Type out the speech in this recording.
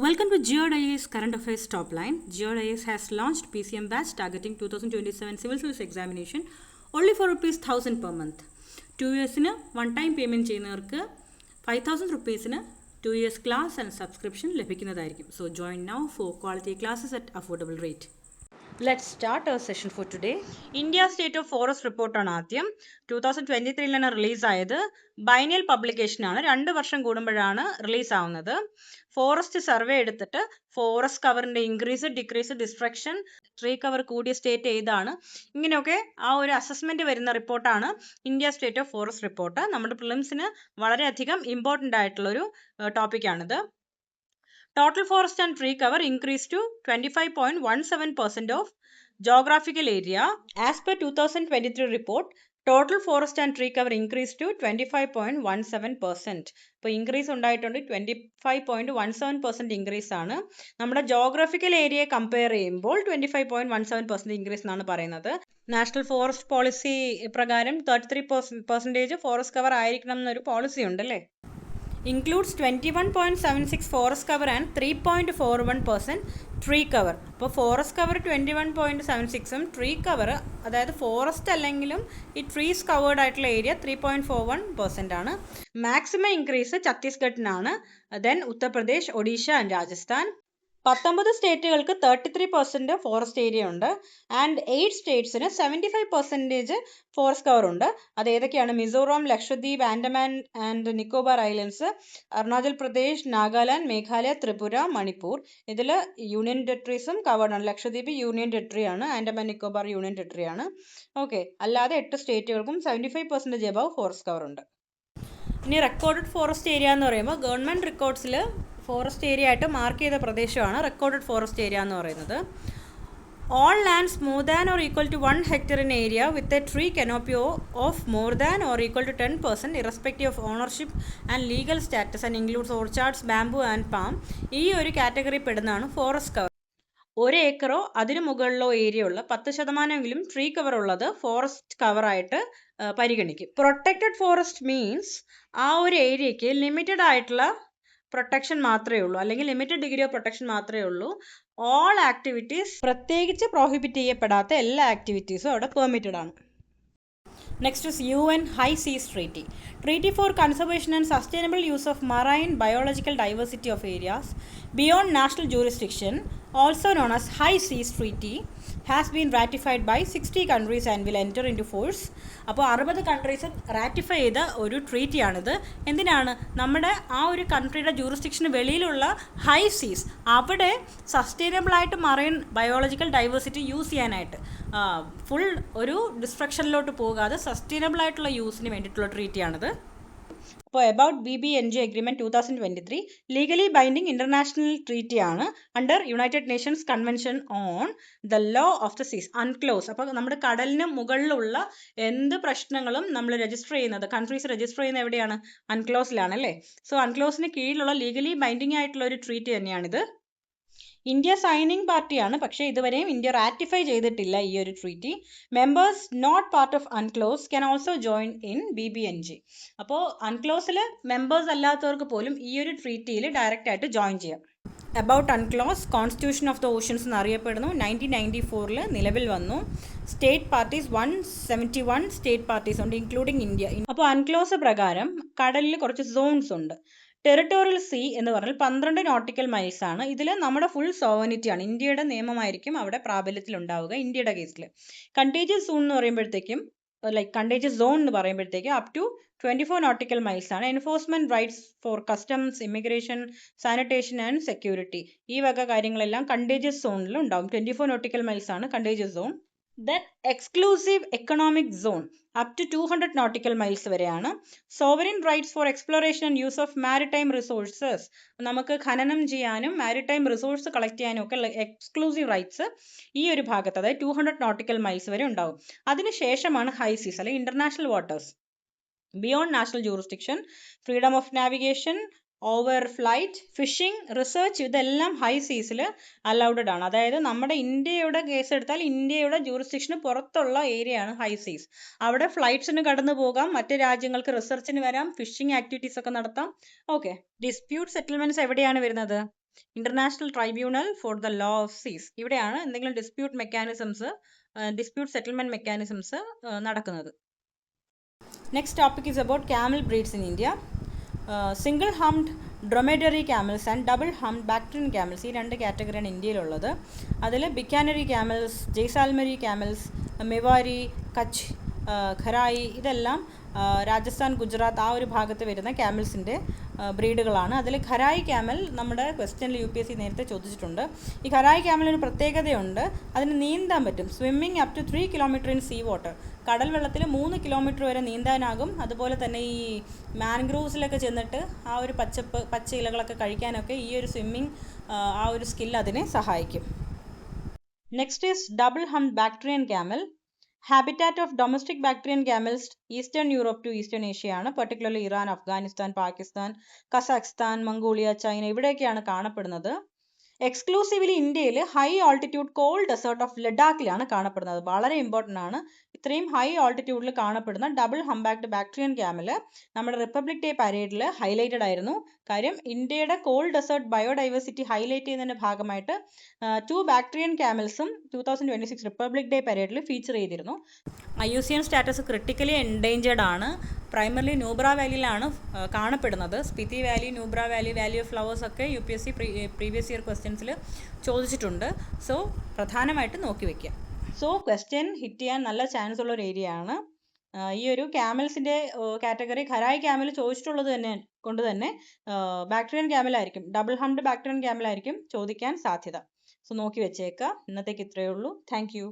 Welcome to GeoIAS Current Affairs Top Line. GeoIAS has launched PCM batch targeting 2027 Civil Service examination only for ₹1,000 per month. 2 yearsന് one time payment ചെയ്യുന്നവർക്ക് ₹5,000 2 years class and subscription ലഭിക്കുന്നതായിരിക്കും. So join now for quality classes at affordable rate. Let's start our session for today. India State of Forest Report ആണ് ആദ്യം 2023 release ആയത്. Biennial publication ആണ്. 2 വർഷം കൂടുമ്പോഴാണ് release ആവുന്നത്. Forest survey എടുത്തിട്ട് ഫോറസ്റ്റ് കവറിന്റെ increase, decrease, destruction, tree cover കൂടിയ സ്റ്റേറ്റ് ഏതാണ്, ഇങ്ങനെയൊക്കെ ആ ഒരു അസസ്മെന്റ് വരുന്ന റിപ്പോർട്ടാണ് India state of forest report. നമ്മുടെ പ്രിലിംസിന് വളരെയധികം ഇമ്പോർട്ടൻ്റ് ആയിട്ടുള്ളൊരു ടോപ്പിക്കാണിത്. Total forest and tree cover increased to 25.17% of geographical area. As per 2023 report, total forest and tree cover increased to 25.17%. ഇപ്പോൾ ഇൻക്രീസ് ഉണ്ടായിട്ടുണ്ട്. 25.17% ഇൻക്രീസ് ആണ്. നമ്മുടെ ജോഗ്രഫിക്കൽ ഏരിയയെ കമ്പയർ ചെയ്യുമ്പോൾ 25.17% ഇൻക്രീസ് എന്നാണ് പറയുന്നത്. നാഷണൽ ഫോറസ്റ്റ് പോളിസി പ്രകാരം 33% ഫോറസ്റ്റ് കവർ ആയിരിക്കണം എന്നൊരു പോളിസി ഉണ്ട് അല്ലേ. includes 21.76 forest cover and 3.41% tree cover. അപ്പോൾ ഫോറസ്റ്റ് കവർ 21.76ഉം ട്രീ കവർ, അതായത് ഫോറസ്റ്റ് അല്ലെങ്കിലും ഈ ട്രീസ് കവേർഡ് ആയിട്ടുള്ള ഏരിയ 3.41% ആണ്. മാക്സിമം ഇൻക്രീസ് ഛത്തീസ്ഗഡിനാണ്, ദെൻ ഉത്തർപ്രദേശ്, ഒഡീഷ ആൻഡ് രാജസ്ഥാൻ. 19 സ്റ്റേറ്റുകൾക്ക് 33% ഫോറസ്റ്റ് ഏരിയ ഉണ്ട് ആൻഡ് 8 സ്റ്റേറ്റ്സിന് 75% ഫോറസ്റ്റ് കവർ ഉണ്ട്. അത് ഏതൊക്കെയാണ്? Mizoram, Lakshadweep, Andaman and Nicobar islands, Arunachal Pradesh, Nagaland, Meghalaya, Tripura, Manipur. ഇതിൽ യൂണിയൻ ടെറിട്ടറീസും കവേർഡ് ആണ്. ലക്ഷദ്വീപ് യൂണിയൻ ടെറിട്ടറി ആണ്, ആൻഡമാൻ നിക്കോബാർ യൂണിയൻ ടെറിട്ടറി ആണ്. ഓക്കെ, അല്ലാതെ 8 സ്റ്റേറ്റുകൾക്കും 75% എബവ് ഫോറസ്റ്റ് കവർ ഉണ്ട്. ഇനി റെക്കോർഡഡ് ഫോറസ്റ്റ് ഏരിയ എന്ന് പറയുമ്പോൾ ഗവൺമെൻറ് റെക്കോർഡ്സിൽ ഫോറസ്റ്റ് ഏരിയ ആയിട്ട് മാർക്ക് ചെയ്ത പ്രദേശമാണ് റെക്കോർഡഡ് ഫോറസ്റ്റ് ഏരിയ എന്ന് പറയുന്നത്. All lands more than or equal to 1 hectare in area with a tree canopy of more than or equal to 10% irrespective of ownership and legal status and includes orchards, bamboo and palm. ഈ ഒരു category പെടുന്നതാണ് forest cover. 1 ഏക്കറോ അതിനു മുകളിലോ area ഉള്ള 10% tree cover ഉള്ളത് forest കവറായിട്ട് പരിഗണിക്കും. പ്രൊട്ടക്റ്റഡ് ഫോറസ്റ്റ് മീൻസ് ആ ഒരു ഏരിയയ്ക്ക് ലിമിറ്റഡ് ആയിട്ടുള്ള പ്രൊട്ടക്ഷൻ മാത്രമേ ഉള്ളൂ, അല്ലെങ്കിൽ ലിമിറ്റഡ് ഡിഗ്രി ഓഫ് പ്രൊട്ടക്ഷൻ മാത്രമേ ഉള്ളൂ. ഓൾ ആക്ടിവിറ്റീസ്, പ്രത്യേകിച്ച് പ്രോഹിബിറ്റ് ചെയ്യപ്പെടാത്ത എല്ലാ ആക്ടിവിറ്റീസും അവിടെ പെർമിറ്റഡ് ആണ്. Next is UN High Seas Treaty. Treaty for Conservation and Sustainable Use of Marine Biological Diversity of Areas Beyond National Jurisdiction, also known as High Seas Treaty, has been ratified by 60 countries and will enter into force. അപ്പോൾ 60 countries ratify ചെയ്ത ഒരു ട്രീറ്റിയാണിത്. എന്തിനാണ്? നമ്മുടെ ആ ഒരു കൺട്രിയുടെ ജൂറിസ്ഡിക്ഷന് വെളിയിലുള്ള high seas, അവിടെ സസ്റ്റൈനബിളായിട്ട് marine biological diversity use ചെയ്യാനായിട്ട്, ഫുൾ ഒരു ഡിസ്ട്രക്ഷനിലോട്ട് പോകാതെ സസ്റ്റൈനബിൾ ആയിട്ടുള്ള യൂസിന് വേണ്ടിയിട്ടുള്ള ട്രീറ്റിയാണിത്. അപ്പോൾ about BBNJ agreement 2023 legally binding international treaty ആണ് under United Nations convention on the law of the seas, UNCLOS. അപ്പോൾ നമ്മുടെ കടലിന് മുകളിലുള്ള എന്ത് പ്രശ്നങ്ങളും നമ്മൾ രജിസ്റ്റർ ചെയ്യുന്നത്, കൺട്രീസ് രജിസ്റ്റർ ചെയ്യുന്നത് എവിടെയാണ്? അൺക്ലോസിലാണ് അല്ലേ. സോ അൺക്ലോസിന് കീഴിലുള്ള ലീഗലി ബൈൻഡിങ് ആയിട്ടുള്ള ഒരു ട്രീറ്റി തന്നെയാണിത്. ഇന്ത്യ സൈനിങ് പാർട്ടിയാണ്, പക്ഷേ ഇതുവരെയും ഇന്ത്യ റാറ്റിഫൈ ചെയ്തിട്ടില്ല ഈ ഒരു treaty. Members not part of UNCLOS can also join in BBNJ. അപ്പോൾ അൺക്ലോസിൽ മെമ്പേഴ്സ് അല്ലാത്തവർക്ക് പോലും ഈ ഒരു ട്രീറ്റിയിൽ ഡയറക്റ്റ് ആയിട്ട് ജോയിൻ ചെയ്യാം. About UNCLOS, constitution of the oceans എന്നറിയപ്പെടുന്നു. 1994 നിലവിൽ വന്നു. സ്റ്റേറ്റ് പാർട്ടീസ് 171 സ്റ്റേറ്റ് പാർട്ടീസ് ഉണ്ട്, ഇൻക്ലൂഡിങ് ഇന്ത്യ. അപ്പോൾ അൺക്ലോസ് പ്രകാരം കടലിൽ കുറച്ച് സോൺസ് ഉണ്ട്. ടെറിട്ടോറിയൽ സീ എന്ന് പറഞ്ഞാൽ 12 നോട്ടിക്കൽ മൈൽസ് ആണ്. ഇതിൽ നമ്മുടെ ഫുൾ സോവനിറ്റി ആണ്, ഇന്ത്യയുടെ നിയമമായിരിക്കും അവിടെ പ്രാബല്യത്തിൽ ഉണ്ടാവുക ഇന്ത്യയുടെ കേസിൽ. കണ്ടേജിയസ് സോൺ എന്ന് പറയുമ്പോഴത്തേക്കും, കണ്ടേജിയസ് സോൺ എന്ന് പറയുമ്പോഴത്തേക്കും അപ് ടു 24 നോട്ടിക്കൽ മൈൽസ് ആണ്. Enforcement rights for customs, immigration, sanitation and security, ഈ വക കാര്യങ്ങളെല്ലാം കണ്ടേജിയസ് സോണിൽ ഉണ്ടാവും. 24 നോട്ടിക്കൽ മൈൽസ് ആണ് contiguous zone. Then exclusive economic zone up to 200 nautical miles വരെയാണ്. Sovereign rights for exploration and use of maritime resources, നമുക്ക് ഖനനം ചെയ്യാനും മാരിടൈം റിസോഴ്സ് കളക്ട് ചെയ്യാനും ഒക്കെ എക്സ്ക്ലൂസീവ് റൈറ്റ്സ് ഈ ഒരു ഭാഗത്ത്, അതായത് 200 നോട്ടിക്കൽ മൈൽസ് വരെ ഉണ്ടാവും. അതിനുശേഷമാണ് ഹൈ സീസ് അല്ലെങ്കിൽ international waters, beyond national jurisdiction, freedom of navigation, over flight, fishing, research, ഇതെല്ലാം ഹൈ സീസിൽ അലൗഡഡ് ആണ്. അതായത് നമ്മുടെ ഇന്ത്യയുടെ കേസ് എടുത്താൽ ഇന്ത്യയുടെ ജൂറിസ്ഡിക്ഷന് പുറത്തുള്ള ഏരിയ ആണ് ഹൈ സീസ്. അവിടെ ഫ്ലൈറ്റ്സിന് കടന്നു പോകാം, മറ്റ് രാജ്യങ്ങൾക്ക് റിസർച്ചിന് വരാം, ഫിഷിംഗ് ആക്ടിവിറ്റീസ് ഒക്കെ നടത്താം. ഓക്കെ, ഡിസ്പ്യൂട്ട് സെറ്റിൽമെന്റ്സ് എവിടെയാണ് വരുന്നത്? International tribunal for the law of the. ഇവിടെയാണ് എന്തെങ്കിലും ഡിസ്പ്യൂട്ട് സെറ്റിൽമെന്റ് മെക്കാനിസംസ് നടക്കുന്നത്. Next topic is about camel breeds in India. Single humped dromedary camels and double humped bactrian camels, ഈ രണ്ട് കാറ്റഗറിയാണ് ഇന്ത്യയിലുള്ളത്. അതിൽ ബിക്കാനറി ക്യാമൽസ്, ജയ്സാൽമരി ക്യാമൽസ്, മെവാരി, കച്ച്, ഖരായി ഇതെല്ലാം രാജസ്ഥാൻ, ഗുജറാത്ത് ആ ഒരു ഭാഗത്ത് വരുന്ന ക്യാമൽസിൻ്റെ ബ്രീഡുകളാണ്. അതിൽ ഖരായി ക്യാമൽ നമ്മുടെ ക്വസ്റ്റ്യനിൽ UPSC നേരത്തെ ചോദിച്ചിട്ടുണ്ട്. ഈ ഖരായി ക്യാമലിന് പ്രത്യേകതയുണ്ട്, അതിന് നീന്താൻ പറ്റും. Swimming up to 3 kilometre in sea water, കടൽ വെള്ളത്തിൽ 3 കിലോമീറ്റർ വരെ നീന്താനാകും. അതുപോലെ തന്നെ ഈ മാൻഗ്രോവ്സിലൊക്കെ ചെന്നിട്ട് ആ ഒരു പച്ച ഇലകളൊക്കെ കഴിക്കാനൊക്കെ ഈ ഒരു സ്വിമ്മിങ് ആ ഒരു സ്കിൽ അതിനെ സഹായിക്കും. Next is double humped bactrian camel. Habitat of domestic bactrian camels eastern Europe to eastern Asia ആണ്. Particularly Iran, Afghanistan, Pakistan, Kazakhstan, Mongolia, China ഇവിടെയൊക്കെയാണ് കാണപ്പെടുന്നത്. എക്സ്ക്ലൂസീവ്ലി ഇന്ത്യയിൽ high altitude cold desert of ലഡാക്കിലാണ് കാണപ്പെടുന്നത്. വളരെ ഇമ്പോർട്ടൻ്റ് ആണ്. ഇത്രയും ഹൈ ആൾട്ടിറ്റ്യൂഡിൽ കാണപ്പെടുന്ന ഡബിൾ ഹംബാക്ഡ് ബാക്ട്രിയൻ ക്യാമൽ നമ്മുടെ റിപ്പബ്ലിക് ഡേ പരേഡിൽ ഹൈലൈറ്റഡ് ആയിരുന്നു. കാര്യം ഇന്ത്യയുടെ കോൾഡ് ഡെസേർട്ട് ബയോഡൈവേഴ്സിറ്റി ഹൈലൈറ്റ് ചെയ്യുന്നതിൻ്റെ ഭാഗമായിട്ട് 2 ബാക്ട്രിയൻ ക്യാമൽസും 2026 റിപ്പബ്ലിക് ഡേ പരേഡിൽ ഫീച്ചർ ചെയ്തിരുന്നു. IUCN സ്റ്റാറ്റസ് ക്രിട്ടിക്കലി എൻഡേഞ്ചേർഡ് ആണ്. പ്രൈമർലി നൂബ്ര വാലിയിലാണ് കാണപ്പെടുന്നത്. Spiti valley, Nubra valley, valley of flowers ഒക്കെ UPSC പ്രീവിയസ് ഇയർ ക്വസ്റ്റ്യൻസിൽ ചോദിച്ചിട്ടുണ്ട്. സോ പ്രധാനമായിട്ട് നോക്കി വയ്ക്കുക. സോ ക്വസ്റ്റ്യൻ ഹിറ്റ് ചെയ്യാൻ നല്ല ചാൻസ് ഉള്ള ഒരു ഏരിയ ആണ്. ഈ ഒരു ക്യാമൽസിൻ്റെ കാറ്റഗറി ഖരായി ക്യാമൽ ചോദിച്ചിട്ടുള്ളത് കൊണ്ട് തന്നെ ബാക്ട്രിയൻ ക്യാമലായിരിക്കും, ഡബിൾ ഹംഡ് ബാക്ട്രിയൻ ക്യാമലായിരിക്കും ചോദിക്കാൻ സാധ്യത. സോ നോക്കി വെച്ചേക്കുക. ഇന്നത്തേക്ക് ഇത്രയേ ഉള്ളൂ. Thank you.